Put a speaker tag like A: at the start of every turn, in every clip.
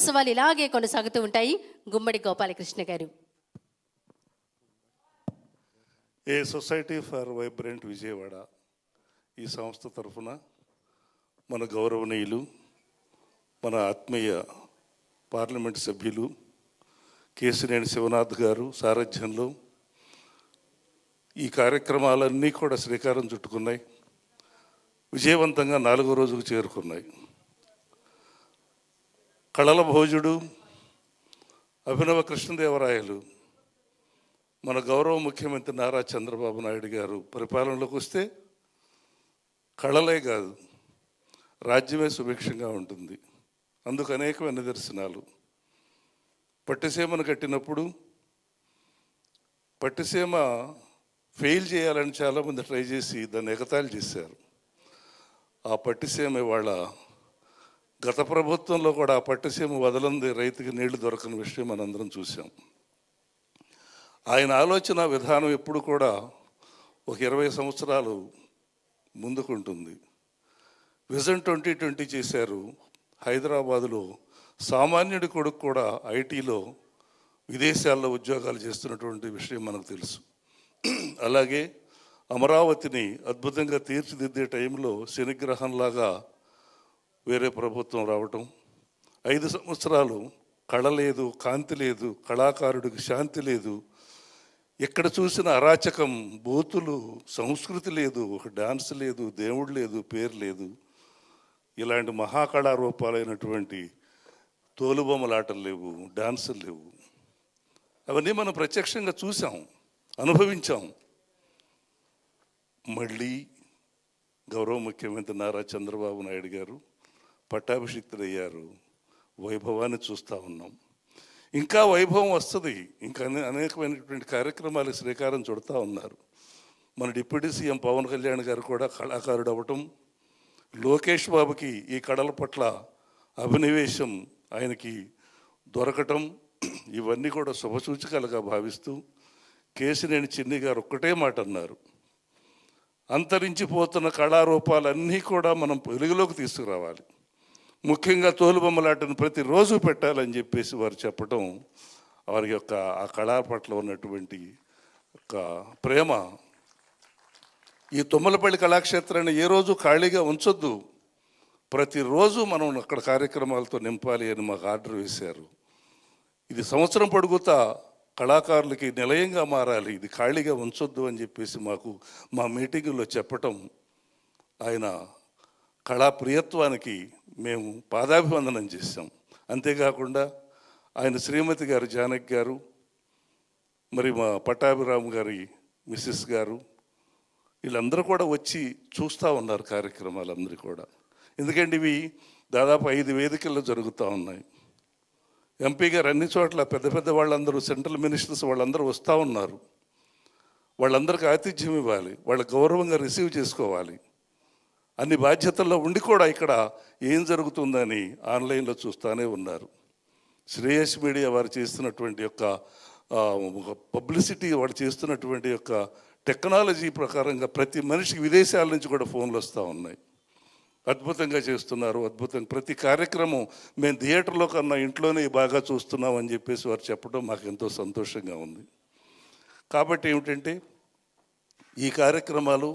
A: ఉత్సవాలు ఇలాగే కొనసాగుతూ ఉంటాయి. గుమ్మడి గోపాలకృష్ణ గారు.
B: ఏ సొసైటీ ఫర్ వైబ్రెంట్ విజయవాడ ఈ సంస్థ తరఫున మన గౌరవనీయులు, మన ఆత్మీయ పార్లమెంట్ సభ్యులు కేశినేని శివనాథ్ గారు సారథ్యంలో ఈ కార్యక్రమాలన్నీ కూడా శ్రీకారం చుట్టుకున్నాయి. విజయవంతంగా 4వ రోజుకు చేరుకున్నాయి. కళల భోజుడు అభినవ కృష్ణదేవరాయలు మన గౌరవ ముఖ్యమంత్రి నారా చంద్రబాబు నాయుడు గారు పరిపాలనలోకి వస్తే కళలే కాదు, రాజ్యమే సుభిక్షంగా ఉంటుంది. అందుకు అనేకమైన నిదర్శనాలు. పట్టిసీమను కట్టినప్పుడు పట్టిసీమ ఫెయిల్ చేయాలని చాలామంది ట్రై చేసి దాన్ని ఎగతాళి చేశారు. ఆ పట్టిసీమ ఇవాళ గత ప్రభుత్వంలో కూడా ఆ పట్టిసీమ వదలంది రైతుకి నీళ్లు దొరకని విషయం మనందరం చూసాం. ఆయన ఆలోచన విధానం ఎప్పుడు కూడా ఒక 20 సంవత్సరాలు ముందుకుంటుంది. విజన్ 2020 చేశారు. హైదరాబాదులో సామాన్యుడి కొడుకు కూడా ఐటీలో విదేశాల్లో ఉద్యోగాలు చేస్తున్నటువంటి విషయం మనకు తెలుసు. అలాగే అమరావతిని అద్భుతంగా తీర్చిదిద్దే టైంలో శనిగ్రహంలాగా వేరే ప్రభుత్వం రావటం, 5 సంవత్సరాలు కళ లేదు, కాంతి లేదు, కళాకారుడికి శాంతి లేదు, ఎక్కడ చూసిన అరాచకం, బూతులు, సంస్కృతి లేదు, ఒక డాన్స్ లేదు, దేవుడు లేదు, పేరు లేదు. ఇలాంటి మహాకళారూపాలైనటువంటి తోలుబొమ్మలాటలు లేవు, డాన్సులు లేవు. అవన్నీ మనం ప్రత్యక్షంగా చూసాం, అనుభవించాం. మళ్ళీ గౌరవ ముఖ్యమంత్రి నారా చంద్రబాబు నాయుడు గారు పట్టాభిషిక్తుడయ్యారు. వైభవాన్ని చూస్తూ ఉన్నాం. ఇంకా వైభవం వస్తుంది. ఇంకా అనేకమైనటువంటి కార్యక్రమాలకు శ్రీకారం చుడతా ఉన్నారు. మన డిప్యూటీ సీఎం పవన్ కళ్యాణ్ గారు కూడా కళాకారుడు అవ్వటం, లోకేష్ బాబుకి ఈ కళల పట్ల అభినవేశం ఆయనకి దొరకటం, ఇవన్నీ కూడా శుభసూచకాలుగా భావిస్తూ కేశినేని చిన్ని గారు ఒక్కటే మాట అన్నారు, అంతరించిపోతున్న కళారూపాలన్నీ కూడా మనం వెలుగులోకి తీసుకురావాలి, ముఖ్యంగా తోలుబొమ్మలాటను ప్రతిరోజు పెట్టాలని చెప్పేసి వారు చెప్పటం, వారి యొక్క ఆ కళా పట్ల ఉన్నటువంటి ఒక ప్రేమ. ఈ తుమ్మలపల్లి కళాక్షేత్రాన్ని ఏ రోజు ఖాళీగా ఉంచొద్దు, ప్రతిరోజు మనం అక్కడ కార్యక్రమాలతో నింపాలి అని మాకు ఆర్డర్ వేశారు. ఇది సంవత్సరం పొడుగుతా కళాకారులకి నిలయంగా మారాలి, ఇది ఖాళీగా ఉంచొద్దు అని చెప్పేసి మాకు మా మీటింగుల్లో చెప్పటం, ఆయన కళా ప్రియత్వానికి మేము పాదాభివందనం చేశాం. అంతేకాకుండా ఆయన శ్రీమతి గారు జానకి గారు, మరి మా పట్టాభిరామ్ గారి మిస్సెస్ గారు, వీళ్ళందరూ కూడా వచ్చి చూస్తూ ఉన్నారు కార్యక్రమాలందరూ కూడా. ఎందుకంటే ఇవి దాదాపు 5 వేదికల్లో జరుగుతూ ఉన్నాయి. ఎంపీ గారు అన్ని చోట్ల పెద్ద పెద్ద వాళ్ళందరూ, సెంట్రల్ మినిస్టర్స్ వాళ్ళందరూ వస్తూ ఉన్నారు. వాళ్ళందరికీ ఆతిథ్యం ఇవ్వాలి, వాళ్ళ గౌరవంగా రిసీవ్ చేసుకోవాలి. అన్ని బాధ్యతల్లో ఉండి కూడా ఇక్కడ ఏం జరుగుతుందని ఆన్లైన్లో చూస్తూనే ఉన్నారు. శ్రేయస్ మీడియా వారు చేస్తున్నటువంటి యొక్క పబ్లిసిటీ, వాడు చేస్తున్నటువంటి యొక్క టెక్నాలజీ ప్రకారంగా ప్రతి మనిషికి విదేశాల నుంచి కూడా ఫోన్లు వస్తూ ఉన్నాయి. అద్భుతంగా చేస్తున్నారు, అద్భుతంగా ప్రతి కార్యక్రమం మేము థియేటర్లో కన్నా ఇంట్లోనే బాగా చూస్తున్నాం అని చెప్పేసి వారు చెప్పడం మాకు ఎంతో సంతోషంగా ఉంది. కాబట్టి ఏమిటంటే ఈ కార్యక్రమాలు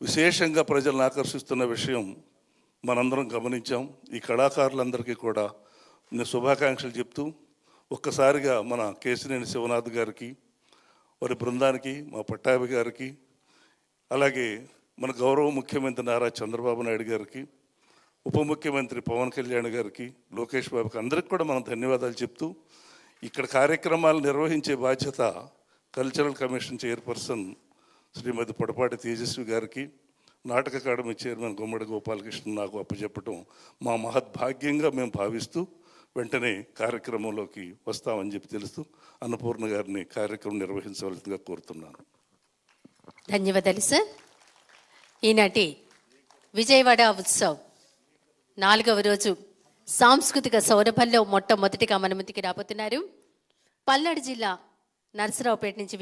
B: విశేషంగా ప్రజలను ఆకర్షిస్తున్న విషయం మనందరం గమనించాం. ఈ కళాకారులందరికీ కూడా నేను శుభాకాంక్షలు చెప్తూ ఒక్కసారిగా మన కేశినేని శివనాథ్ గారికి, వారి బృందానికి, మా పట్టాభి గారికి, అలాగే మన గౌరవ ముఖ్యమంత్రి నారా చంద్రబాబు నాయుడు గారికి, ఉప ముఖ్యమంత్రి పవన్ కళ్యాణ్ గారికి, లోకేష్ బాబుకి, అందరికి కూడా మనం ధన్యవాదాలు చెప్తూ ఇక్కడ కార్యక్రమాలు నిర్వహించే బాధ్యత కల్చరల్ కమిషన్ చైర్పర్సన్ శ్రీమతి పొడపాటి తేజస్వి గారికి, నాటక అకాడమీ చైర్మన్ గుమ్మడి గోపాలకృష్ణ నాకు అప్పచెప్పటం మా మహద్భాగ్యంగా మేము భావిస్తూ వెంటనే కార్యక్రమంలోకి వస్తామని చెప్పి తెలుస్తూ అన్నపూర్ణ గారిని కార్యక్రమం నిర్వహించవలసిందిగా కోరుతున్నాను.
A: ధన్యవాదాలు సార్. ఈనాటి విజయవాడ ఉత్సవ్ 4వ రోజు సాంస్కృతిక సౌరభంలో మొట్టమొదటిగా మన ముందుకి రాబోతున్నారు పల్నాడు జిల్లా నరసరావుపేట నుంచి